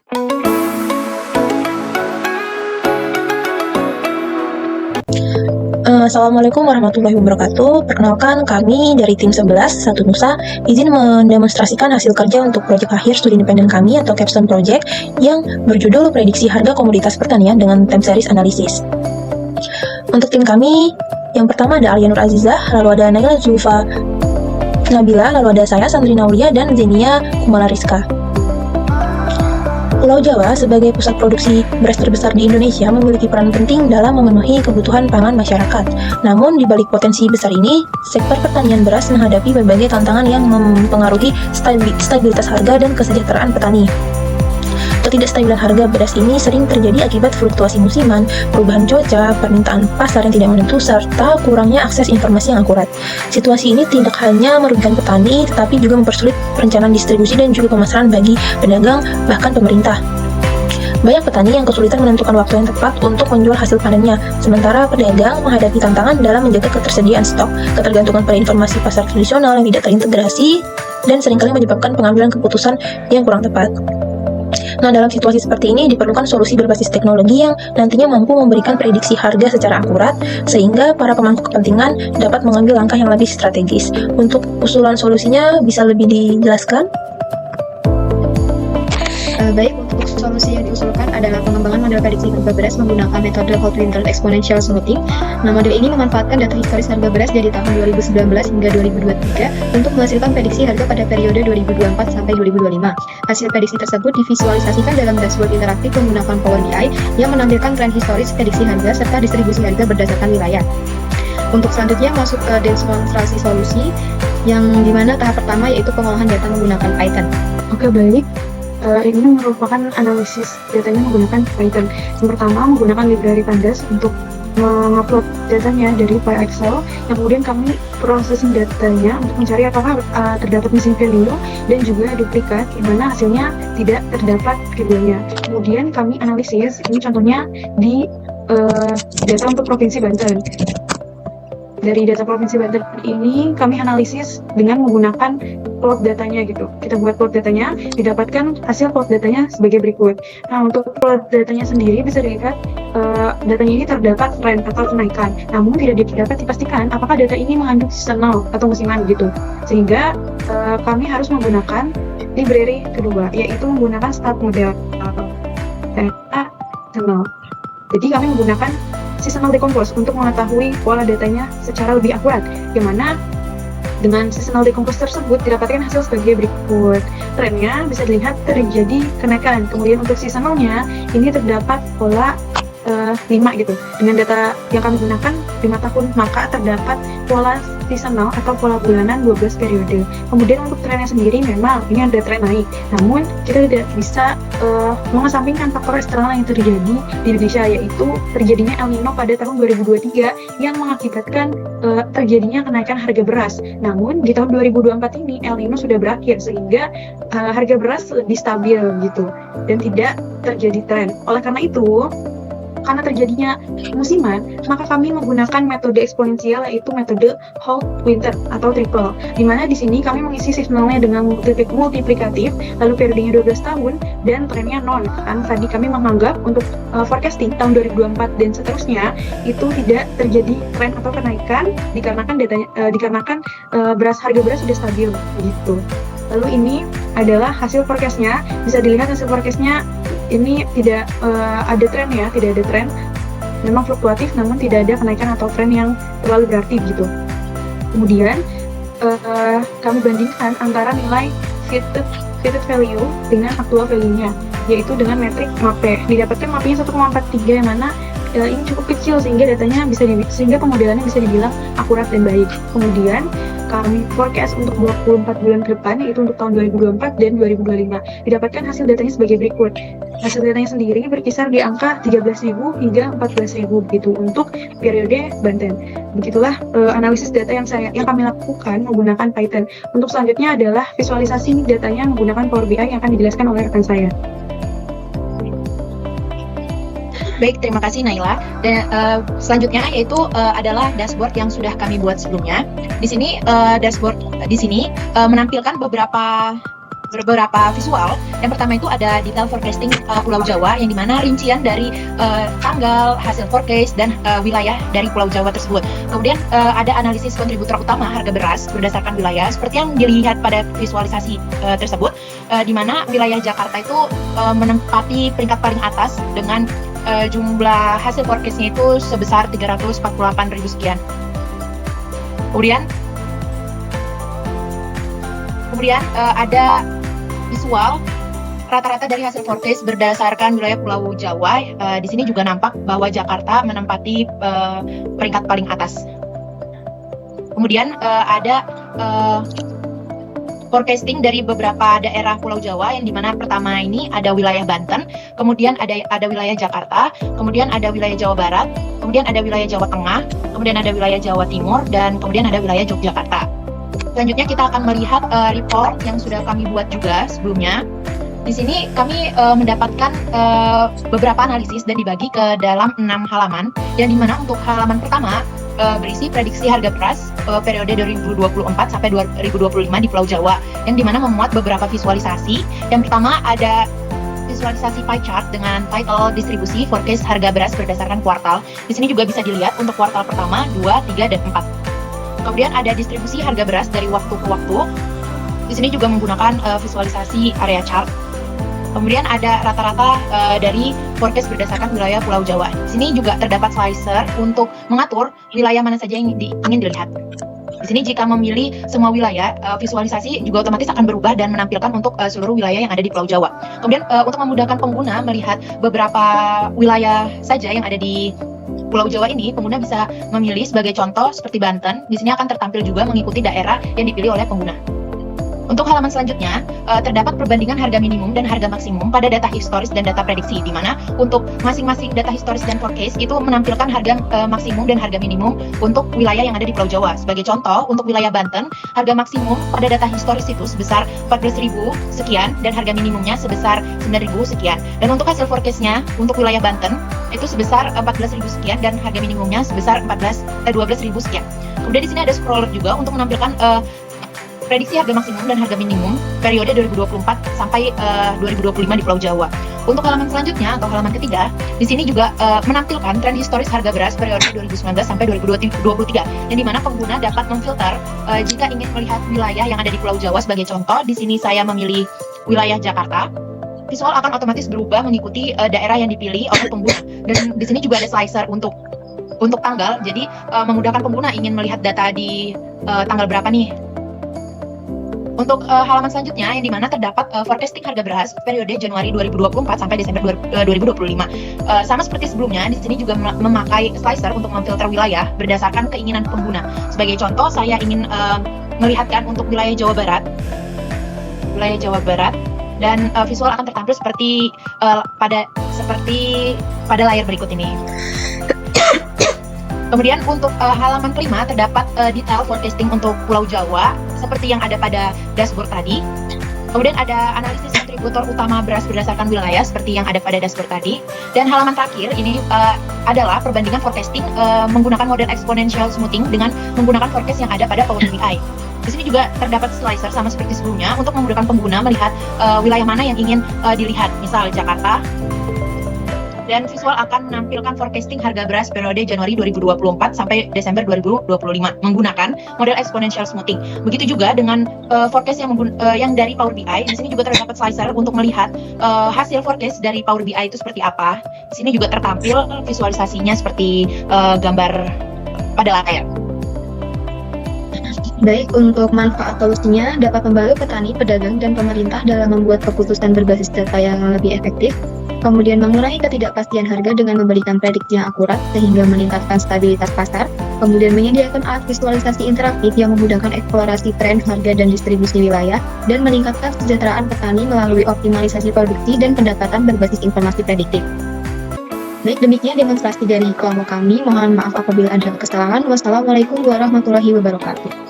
Assalamualaikum warahmatullahi wabarakatuh. Perkenalkan, kami dari tim 11 Satu Nusa izin mendemonstrasikan hasil kerja untuk proyek akhir studi independen kami atau capstone project yang berjudul Prediksi Harga Komoditas Pertanian dengan time series analisis. Untuk tim kami, yang pertama ada Alia Nur Azizah, lalu ada Naila Zulfa Nabila, lalu ada saya Sandrina Aulia dan Zenia Kumala Rizka. Pulau Jawa sebagai pusat produksi beras terbesar di Indonesia memiliki peran penting dalam memenuhi kebutuhan pangan masyarakat. Namun di balik potensi besar ini, sektor pertanian beras menghadapi berbagai tantangan yang mempengaruhi stabilitas harga dan kesejahteraan petani. Ketidakstabilan harga beras ini sering terjadi akibat fluktuasi musiman, perubahan cuaca, permintaan pasar yang tidak menentu, serta kurangnya akses informasi yang akurat. Situasi ini tidak hanya merugikan petani, tetapi juga mempersulit perencanaan distribusi dan juga pemasaran bagi pedagang, bahkan pemerintah. Banyak petani yang kesulitan menentukan waktu yang tepat untuk menjual hasil panennya, sementara pedagang menghadapi tantangan dalam menjaga ketersediaan stok, ketergantungan pada informasi pasar tradisional yang tidak terintegrasi, dan seringkali menyebabkan pengambilan keputusan yang kurang tepat. Nah, dalam situasi seperti ini diperlukan solusi berbasis teknologi yang nantinya mampu memberikan prediksi harga secara akurat, sehingga para pemangku kepentingan dapat mengambil langkah yang lebih strategis. Untuk usulan solusinya bisa lebih dijelaskan? Baik, untuk solusi yang diusulkan adalah pengembangan model prediksi harga beras menggunakan metode Hot Winter Exponential Smoothing. Nah, model ini memanfaatkan data historis harga beras dari tahun 2019 hingga 2023 untuk menghasilkan prediksi harga pada periode 2024 sampai 2025. Hasil prediksi tersebut divisualisasikan dalam dashboard interaktif menggunakan Power BI yang menampilkan tren historis prediksi harga serta distribusi harga berdasarkan wilayah. Untuk selanjutnya masuk ke demonstrasi solusi, yang dimana tahap pertama yaitu pengolahan data menggunakan Python. Oke, baik. Ini merupakan analisis datanya menggunakan Python. Yang pertama menggunakan library pandas untuk mengupload datanya dari file Excel, yang kemudian kami processing datanya untuk mencari apakah terdapat missing value dan juga duplikat di mana hasilnya tidak terdapat keduanya. Kemudian kami analisis, ini contohnya di data untuk Provinsi Banten. Dari data Provinsi Banten ini kami analisis dengan menggunakan plot datanya gitu. Kita buat plot datanya, didapatkan hasil plot datanya sebagai berikut. Nah, untuk plot datanya sendiri bisa dilihat datanya ini terdapat tren atau kenaikan. Namun tidak dapat dipastikan apakah data ini mengandung seasonal atau musiman gitu. Sehingga kami harus menggunakan library kedua, yaitu menggunakan start model seasonal. Jadi kami menggunakan seasonal decompose untuk mengetahui pola datanya secara lebih akurat, yang mana dengan seasonal decompose tersebut didapatkan hasil sebagai berikut. Trennya bisa dilihat terjadi kenaikan, kemudian untuk seasonalnya ini terdapat pola 5 gitu. Dengan data yang kami gunakan 5 tahun, maka terdapat pola seasonal atau pola bulanan 12 periode. Kemudian untuk trennya sendiri memang ini ada tren naik, namun kita tidak bisa mengesampingkan faktor eksternal yang terjadi di Indonesia, yaitu terjadinya El Nino pada tahun 2023 yang mengakibatkan terjadinya kenaikan harga beras. Namun di tahun 2024 ini El Nino sudah berakhir, sehingga harga beras lebih stabil gitu dan tidak terjadi tren. Oleh karena itu, karena terjadinya musiman, maka kami menggunakan metode eksponensial, yaitu metode Hot Winter atau triple, di mana di sini kami mengisi seasonalnya dengan multiplikatif, lalu periodenya 12 tahun dan trennya 0. Kan tadi kami menganggap untuk forecasting tahun 2024 dan seterusnya itu tidak terjadi tren atau kenaikan dikarenakan harga beras sudah stabil gitu. Lalu ini adalah hasil forecastnya. Bisa dilihat hasil forecastnya ini tidak ada tren ya, tidak ada tren. Memang fluktuatif, namun tidak ada kenaikan atau tren yang terlalu berarti gitu. Kemudian kami bandingkan antara nilai fitted value dengan actual value-nya, yaitu dengan metrik MAPE. Didapatkan MAPE-nya 1,43, yang mana ini cukup kecil sehingga pemodelannya bisa dibilang akurat dan baik. Kemudian kami forecast untuk 24 bulan ke depan, yaitu untuk tahun 2024 dan 2025. Didapatkan hasil datanya sebagai berikut. Hasil datanya sendiri berkisar di angka 13.000 hingga 14.000 begitu untuk periode Banten. Begitulah analisis data yang kami lakukan menggunakan Python. Untuk selanjutnya adalah visualisasi datanya menggunakan Power BI yang akan dijelaskan oleh rekan saya. Baik, terima kasih Naila. Dan selanjutnya yaitu adalah dashboard yang sudah kami buat sebelumnya. Di sini dashboard di sini menampilkan beberapa beberapa visual. Yang pertama itu ada detail forecasting Pulau Jawa, yang dimana rincian dari tanggal, hasil forecast, dan wilayah dari Pulau Jawa tersebut. Kemudian ada analisis kontributor utama harga beras berdasarkan wilayah, seperti yang dilihat pada visualisasi tersebut, dimana wilayah Jakarta itu menempati peringkat paling atas dengan jumlah hasil forecastnya itu sebesar 348.000 sekian. Kemudian ada visual rata-rata dari hasil forecast berdasarkan wilayah Pulau Jawa. Di sini juga nampak bahwa Jakarta menempati peringkat paling atas. Kemudian ada forecasting dari beberapa daerah Pulau Jawa, yang dimana pertama ini ada wilayah Banten, kemudian ada wilayah Jakarta, kemudian ada wilayah Jawa Barat, kemudian ada wilayah Jawa Tengah, kemudian ada wilayah Jawa Timur, dan kemudian ada wilayah Yogyakarta. Selanjutnya kita akan melihat report yang sudah kami buat juga sebelumnya. Di sini kami mendapatkan beberapa analisis dan dibagi ke dalam 6 halaman, yang dimana untuk halaman pertama berisi prediksi harga beras periode 2024 sampai 2025 di Pulau Jawa, yang dimana memuat beberapa visualisasi. Yang pertama ada visualisasi pie chart dengan title distribusi forecast harga beras berdasarkan kuartal. Di sini juga bisa dilihat untuk kuartal pertama, 2, 3, dan 4. Kemudian ada distribusi harga beras dari waktu ke waktu. Di sini juga menggunakan visualisasi area chart. Kemudian ada rata-rata dari forecast berdasarkan wilayah Pulau Jawa. Di sini juga terdapat slicer untuk mengatur wilayah mana saja yang ingin dilihat. Di sini jika memilih semua wilayah, visualisasi juga otomatis akan berubah dan menampilkan untuk seluruh wilayah yang ada di Pulau Jawa. Kemudian untuk memudahkan pengguna melihat beberapa wilayah saja yang ada di Pulau Jawa ini, pengguna bisa memilih sebagai contoh seperti Banten. Di sini akan tertampil juga mengikuti daerah yang dipilih oleh pengguna. Untuk halaman selanjutnya, terdapat perbandingan harga minimum dan harga maksimum pada data historis dan data prediksi, di mana untuk masing-masing data historis dan forecast itu menampilkan harga maksimum dan harga minimum untuk wilayah yang ada di Pulau Jawa. Sebagai contoh, untuk wilayah Banten, harga maksimum pada data historis itu sebesar 14.000 sekian, dan harga minimumnya sebesar 9.000 sekian. Dan untuk hasil forecastnya, untuk wilayah Banten, itu sebesar 14.000 sekian, dan harga minimumnya sebesar 12.000 sekian. Kemudian di sini ada scroller juga untuk menampilkan prediksi harga maksimum dan harga minimum periode 2024 sampai 2025 di Pulau Jawa. Untuk halaman selanjutnya atau halaman ketiga, di sini juga menampilkan tren historis harga beras periode 2019 sampai 2023, yang dimana pengguna dapat memfilter jika ingin melihat wilayah yang ada di Pulau Jawa. Sebagai contoh, di sini saya memilih wilayah Jakarta. Visual akan otomatis berubah mengikuti daerah yang dipilih oleh pengguna. Dan di sini juga ada slicer untuk tanggal, jadi memudahkan pengguna ingin melihat data di tanggal berapa nih. Untuk halaman selanjutnya, yang dimana terdapat forecasting harga beras periode Januari 2024 sampai Desember 2025. Sama seperti sebelumnya, di sini juga memakai slicer untuk memfilter wilayah berdasarkan keinginan pengguna. Sebagai contoh, saya ingin melihatkan untuk wilayah Jawa Barat, dan visual akan tertampil seperti pada layar berikut ini. Kemudian untuk halaman kelima terdapat detail forecasting untuk Pulau Jawa seperti yang ada pada dashboard tadi. Kemudian ada analisis kontributor utama beras berdasarkan wilayah seperti yang ada pada dashboard tadi. Dan halaman terakhir ini adalah perbandingan forecasting menggunakan model exponential smoothing dengan menggunakan forecast yang ada pada Power BI. Di sini juga terdapat slicer sama seperti sebelumnya untuk memudahkan pengguna melihat wilayah mana yang ingin dilihat, misal Jakarta. Dan visual akan menampilkan forecasting harga beras periode Januari 2024 sampai Desember 2025 menggunakan model exponential smoothing. Begitu juga dengan forecast yang dari Power BI. Di sini juga terdapat slicer untuk melihat hasil forecast dari Power BI itu seperti apa. Di sini juga tertampil visualisasinya seperti gambar pada layar. Baik, untuk manfaat solusinya dapat membantu petani, pedagang, dan pemerintah dalam membuat keputusan berbasis data yang lebih efektif, kemudian mengurangi ketidakpastian harga dengan memberikan prediksi yang akurat sehingga meningkatkan stabilitas pasar, kemudian menyediakan alat visualisasi interaktif yang memudahkan eksplorasi tren harga dan distribusi wilayah, dan meningkatkan kesejahteraan petani melalui optimalisasi produksi dan pendapatan berbasis informasi prediktif. Baik, demikian demonstrasi dari kelompok kami. Mohon maaf apabila ada kesalahan. Wassalamualaikum warahmatullahi wabarakatuh.